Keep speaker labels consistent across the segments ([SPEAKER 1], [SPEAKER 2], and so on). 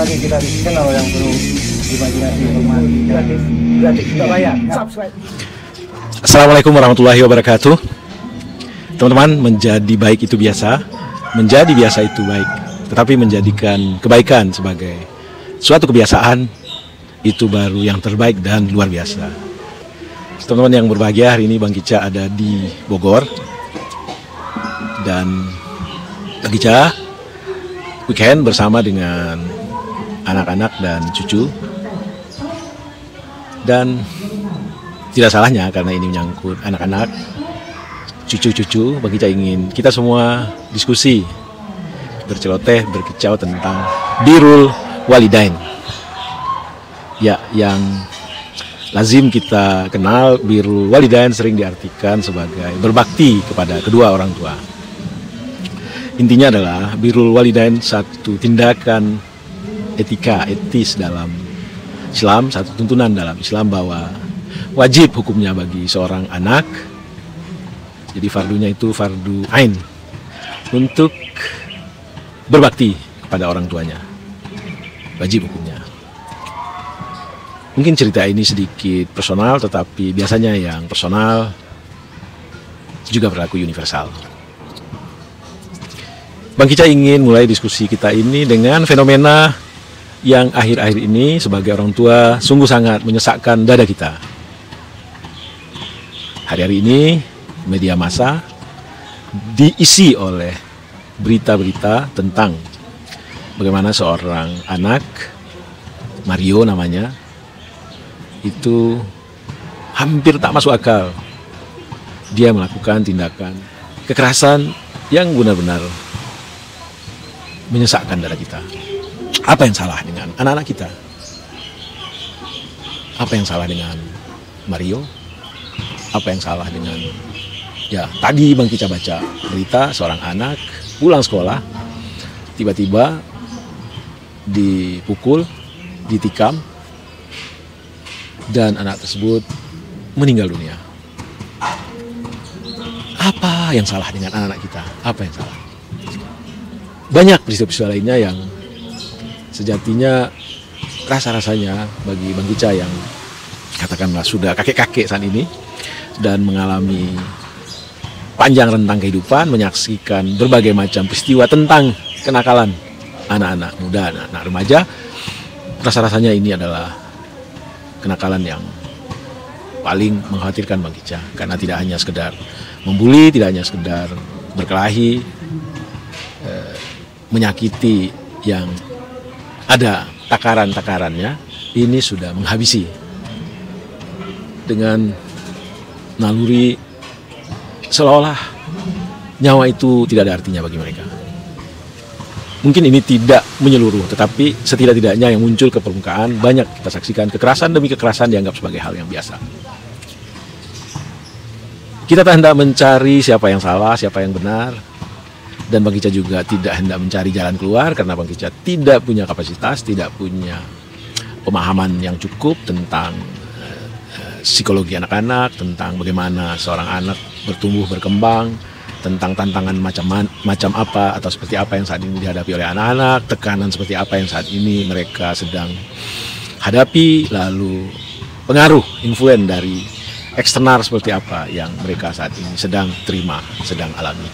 [SPEAKER 1] lagi kita di channel yang perlu imajinasi informasi gratis tidak bayar. Subscribe.
[SPEAKER 2] Assalamualaikum warahmatullahi wabarakatuh. Teman-teman, menjadi baik itu biasa, menjadi biasa itu baik, tetapi menjadikan kebaikan sebagai suatu kebiasaan itu baru yang terbaik dan luar biasa. Teman-teman yang berbahagia, hari ini Bang Kicca ada di Bogor dan Bang Kicca weekend bersama dengan anak-anak dan cucu. Dan tidak salahnya karena ini menyangkut anak-anak, cucu-cucu, Bang Kicca ingin kita semua diskusi, berceloteh, berkicau tentang birrul walidain. Ya, yang lazim kita kenal, birrul walidain sering diartikan sebagai berbakti kepada kedua orang tua. Intinya adalah birrul walidain satu tindakan etis dalam Islam, satu tuntunan dalam Islam bahwa wajib hukumnya bagi seorang anak, jadi fardunya itu fardu ain, untuk berbakti kepada orang tuanya, wajib hukumnya. Mungkin cerita ini sedikit personal, tetapi biasanya yang personal juga berlaku universal. Bang Kicca ingin mulai diskusi kita ini dengan fenomena yang akhir-akhir ini sebagai orang tua sungguh sangat menyesakkan dada kita. Hari-hari ini media massa diisi oleh berita-berita tentang bagaimana seorang anak, Mario namanya, itu hampir tak masuk akal. Dia melakukan tindakan kekerasan yang benar-benar menyesakkan dada kita. Apa yang salah dengan anak-anak kita? Apa yang salah dengan Mario? Apa yang salah dengan, ya tadi Bang Kicca baca berita seorang anak pulang sekolah tiba-tiba dipukul, ditikam, dan anak tersebut meninggal dunia. Apa yang salah dengan anak-anak kita? Apa yang salah? Banyak peristiwa-peristiwa lainnya yang sejatinya rasa-rasanya bagi Bang Kicca yang katakanlah sudah kakek-kakek saat ini dan mengalami panjang rentang kehidupan, menyaksikan berbagai macam peristiwa tentang kenakalan anak-anak muda, anak-anak remaja, rasa-rasanya ini adalah kenakalan yang paling mengkhawatirkan Bang Kicca, karena tidak hanya sekedar membuli, tidak hanya sekedar berkelahi, menyakiti yang ada takaran-takarannya, ini sudah menghabisi dengan naluri seolah-olah nyawa itu tidak ada artinya bagi mereka. Mungkin ini tidak menyeluruh, tetapi setidak-tidaknya yang muncul ke permukaan banyak kita saksikan kekerasan demi kekerasan dianggap sebagai hal yang biasa. Kita tak hendak mencari siapa yang salah, siapa yang benar, dan Bang Kicca juga tidak hendak mencari jalan keluar karena Bang Kicca tidak punya kapasitas, tidak punya pemahaman yang cukup tentang psikologi anak-anak, tentang bagaimana seorang anak bertumbuh berkembang, tentang tantangan macam apa atau seperti apa yang saat ini dihadapi oleh anak-anak, tekanan seperti apa yang saat ini mereka sedang hadapi, lalu pengaruh influen dari eksternal seperti apa yang mereka saat ini sedang terima, sedang alami.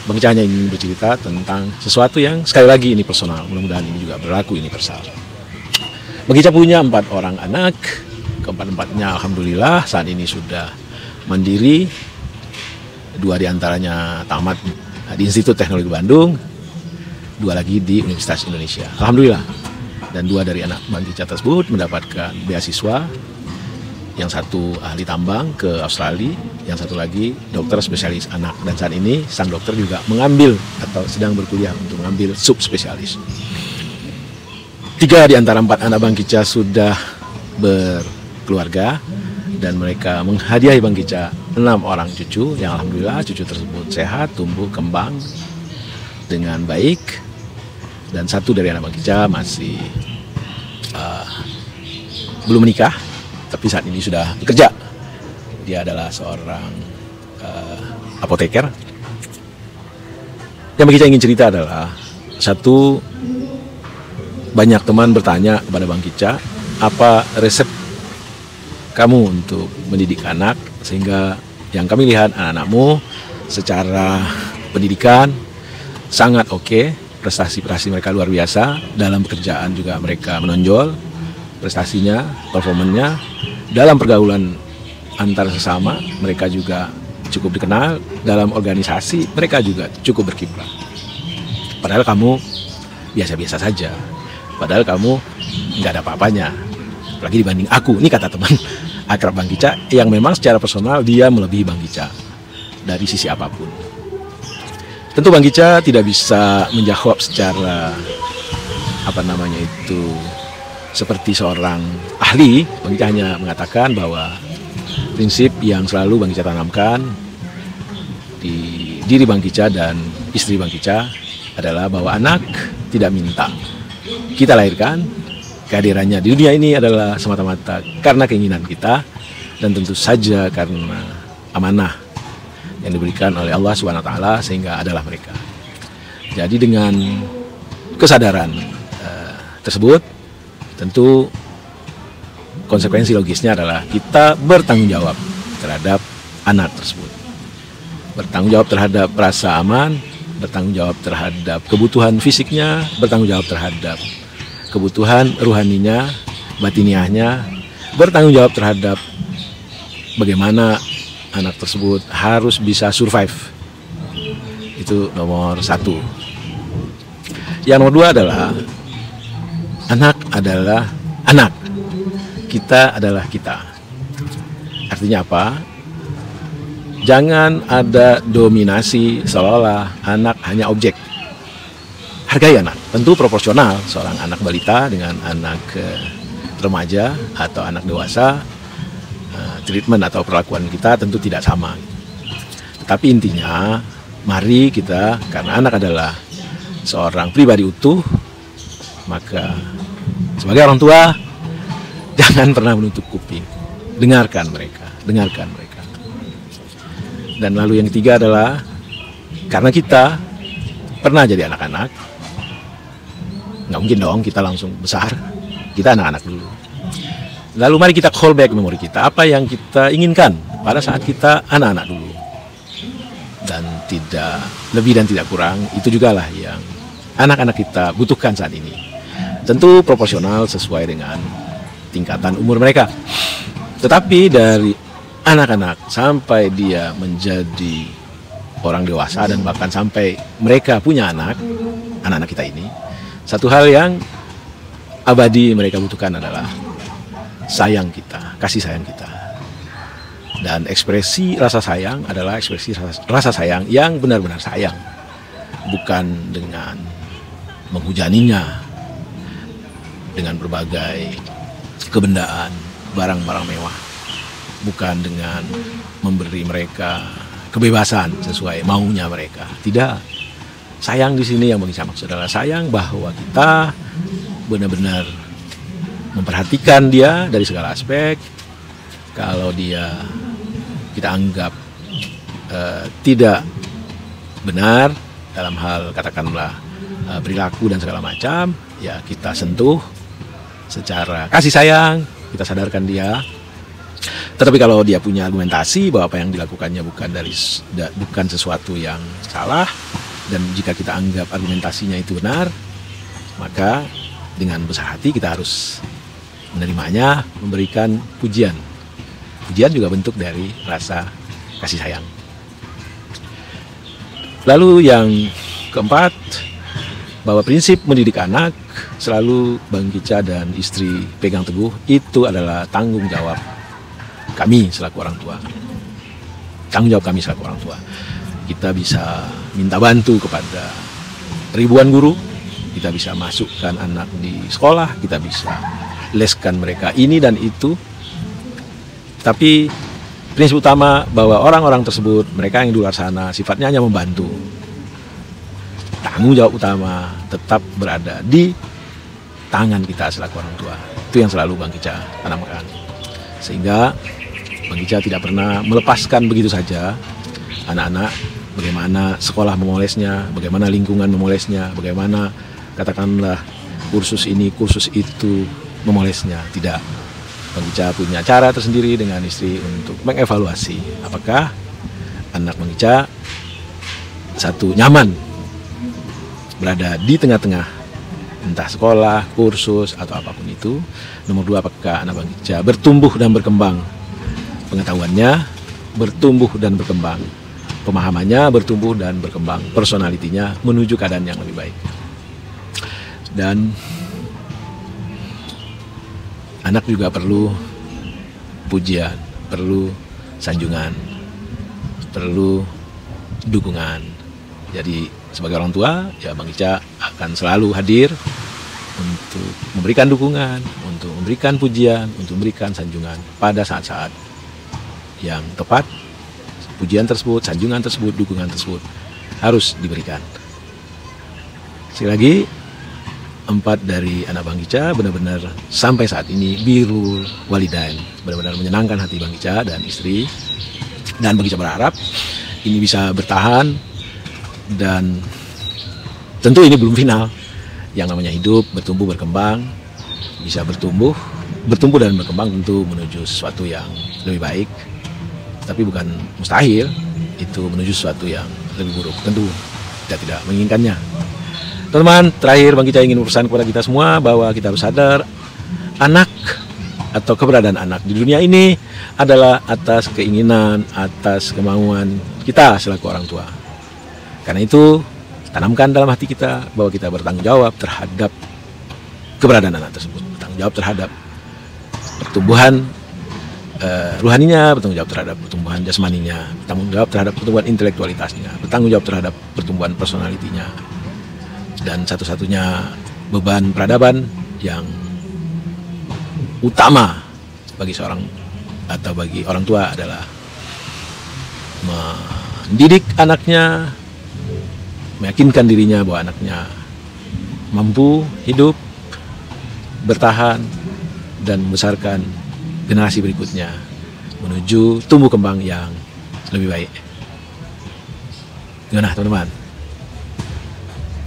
[SPEAKER 2] Bang Kicca hanya ingin bercerita tentang sesuatu yang sekali lagi ini personal, mudah-mudahan ini juga berlaku universal. Bang Kicca punya 4 orang anak, keempat-empatnya alhamdulillah saat ini sudah mandiri. 2 diantaranya tamat di Institut Teknologi Bandung, 2 lagi di Universitas Indonesia, alhamdulillah. Dan 2 dari anak Bang Kicca tersebut mendapatkan beasiswa, yang satu ahli tambang ke Australia, yang satu lagi dokter spesialis anak, dan saat ini sang dokter juga mengambil atau sedang berkuliah untuk mengambil subspesialis. 3 di antara 4 anak Bang Kicca sudah berkeluarga dan mereka menghadiahi Bang Kicca 6 orang cucu yang alhamdulillah cucu tersebut sehat, tumbuh kembang dengan baik, dan 1 dari anak Bang Kicca masih belum menikah tapi saat ini sudah bekerja. Dia adalah seorang apoteker. Yang Bang Kicca ingin cerita adalah satu, banyak teman bertanya kepada Bang Kicca, apa resep kamu untuk mendidik anak, sehingga yang kami lihat anak-anakmu secara pendidikan sangat oke, prestasi-prestasi mereka luar biasa, dalam pekerjaan juga mereka menonjol, prestasinya, performanya, dalam pergaulan antar sesama mereka juga cukup dikenal, dalam organisasi mereka juga cukup berkiprah. Padahal kamu biasa-biasa saja, padahal kamu nggak ada apa-apanya, apalagi dibanding aku. Ini kata teman akrab Bang Kicca yang memang secara personal dia melebihi Bang Kicca dari sisi apapun. Tentu Bang Kicca tidak bisa menjawab secara seperti seorang ahli. Bang Kicca hanya mengatakan bahwa prinsip yang selalu Bang Kicca tanamkan di diri Bang Kicca dan istri Bang Kicca adalah bahwa anak tidak minta. Kita lahirkan, kehadirannya di dunia ini adalah semata-mata karena keinginan kita, dan tentu saja karena amanah yang diberikan oleh Allah SWT, sehingga adalah mereka. Jadi dengan kesadaran tersebut, tentu konsekuensi logisnya adalah kita bertanggung jawab terhadap anak tersebut, bertanggung jawab terhadap rasa aman, bertanggung jawab terhadap kebutuhan fisiknya, bertanggung jawab terhadap kebutuhan ruhaninya, batiniahnya, bertanggung jawab terhadap bagaimana anak tersebut harus bisa survive. Itu nomor satu. Yang nomor dua adalah anak adalah anak, kita adalah kita. Artinya apa? Jangan ada dominasi seolah-olah anak hanya objek. Hargai anak, tentu proporsional. Seorang anak balita dengan anak remaja atau anak dewasa, treatment atau perlakuan kita tentu tidak sama. Tetapi intinya, mari kita, karena anak adalah seorang pribadi utuh, maka sebagai orang tua, jangan pernah menutup kuping. Dengarkan mereka, dengarkan mereka. Dan lalu yang ketiga adalah, karena kita pernah jadi anak-anak, nggak mungkin dong kita langsung besar, kita anak-anak dulu. Lalu mari kita call back memori kita, apa yang kita inginkan pada saat kita anak-anak dulu. Dan tidak lebih dan tidak kurang, itu juga lah yang anak-anak kita butuhkan saat ini. Tentu proporsional sesuai dengan tingkatan umur mereka. Tetapi dari anak-anak sampai dia menjadi orang dewasa dan bahkan sampai mereka punya anak-anak kita ini, satu hal yang abadi mereka butuhkan adalah sayang kita, kasih sayang kita. Dan ekspresi rasa sayang adalah ekspresi rasa sayang yang benar-benar sayang, bukan dengan menghujaninya dengan berbagai kebendaan, barang-barang mewah, bukan dengan memberi mereka kebebasan sesuai maunya mereka. Tidak. Sayang di sini yang bisa maksud adalah sayang bahwa kita benar-benar memperhatikan dia dari segala aspek. Kalau dia kita anggap tidak benar dalam hal katakanlah perilaku dan segala macam, ya kita sentuh secara kasih sayang, kita sadarkan dia. Tetapi kalau dia punya argumentasi bahwa apa yang dilakukannya bukan sesuatu yang salah, dan jika kita anggap argumentasinya itu benar, maka dengan besar hati kita harus menerimanya, memberikan pujian. Pujian juga bentuk dari rasa kasih sayang. Lalu yang keempat, bahwa prinsip mendidik anak selalu Bang Kicca dan istri pegang teguh, itu adalah tanggung jawab kami selaku orang tua. Tanggung jawab kami selaku orang tua. Kita bisa minta bantu kepada ribuan guru, kita bisa masukkan anak di sekolah, kita bisa leskan mereka ini dan itu. Tapi prinsip utama bahwa orang-orang tersebut, mereka yang di luar sana, sifatnya hanya membantu. Tanggung jawab utama tetap berada di tangan kita selaku orang tua. Itu yang selalu Bang Kicca tanamkan. Sehingga Bang Kicca tidak pernah melepaskan begitu saja anak-anak, bagaimana sekolah memolesnya, bagaimana lingkungan memolesnya, bagaimana katakanlah kursus ini, kursus itu, memolesnya. Tidak. Bang Ica punya cara tersendiri dengan istri untuk mengevaluasi apakah anak Bang Ica satu nyaman berada di tengah-tengah entah sekolah, kursus, atau apapun itu. Nomor dua, apakah anak Bang Ica bertumbuh dan berkembang pengetahuannya, bertumbuh dan berkembang pemahamannya, bertumbuh dan berkembang personalitinya menuju keadaan yang lebih baik. Dan anak juga perlu pujian, perlu sanjungan, perlu dukungan. Jadi sebagai orang tua, ya Bang Ica akan selalu hadir untuk memberikan dukungan, untuk memberikan pujian, untuk memberikan sanjungan pada saat-saat yang tepat. Pujian tersebut, sanjungan tersebut, dukungan tersebut harus diberikan. Sekali lagi, 4 dari anak Bang Ica benar-benar sampai saat ini birrul walidain, benar-benar menyenangkan hati Bang Ica dan istri. Dan Bang Ica berharap ini bisa bertahan, dan tentu ini belum final. Yang namanya hidup, bertumbuh, berkembang, bisa bertumbuh dan berkembang tentu menuju sesuatu yang lebih baik. Tapi bukan mustahil itu menuju sesuatu yang lebih buruk. Tentu kita tidak menginginkannya. Teman-teman, terakhir Bang Ica ingin berpesan kepada kita semua bahwa kita harus sadar anak atau keberadaan anak di dunia ini adalah atas keinginan, atas kemauan kita selaku orang tua. Karena itu, tanamkan dalam hati kita bahwa kita bertanggung jawab terhadap keberadaan anak tersebut, bertanggung jawab terhadap pertumbuhan ruhaninya, bertanggung jawab terhadap pertumbuhan jasmaninya, bertanggung jawab terhadap pertumbuhan intelektualitasnya, bertanggung jawab terhadap pertumbuhan personalitinya. Dan satu-satunya beban peradaban yang utama bagi seorang atau bagi orang tua adalah mendidik anaknya, meyakinkan dirinya bahwa anaknya mampu hidup, bertahan, dan membesarkan generasi berikutnya menuju tumbuh kembang yang lebih baik. Gimana teman-teman?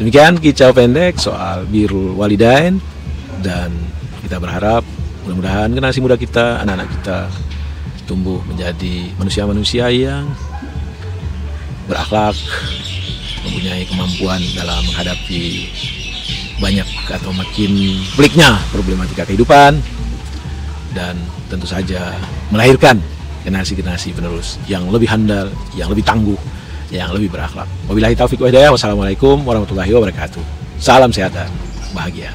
[SPEAKER 2] Demikian kicau pendek soal birrul walidain, dan kita berharap mudah-mudahan generasi muda kita, anak-anak kita tumbuh menjadi manusia-manusia yang berakhlak, mempunyai kemampuan dalam menghadapi banyak atau makin peliknya problematika kehidupan, dan tentu saja melahirkan generasi-generasi penerus yang lebih handal, yang lebih tangguh, yang lebih berakhlak. Wabillahi taufiq wa hidayah. Wassalamualaikum warahmatullahi wabarakatuh. Salam sehat dan bahagia.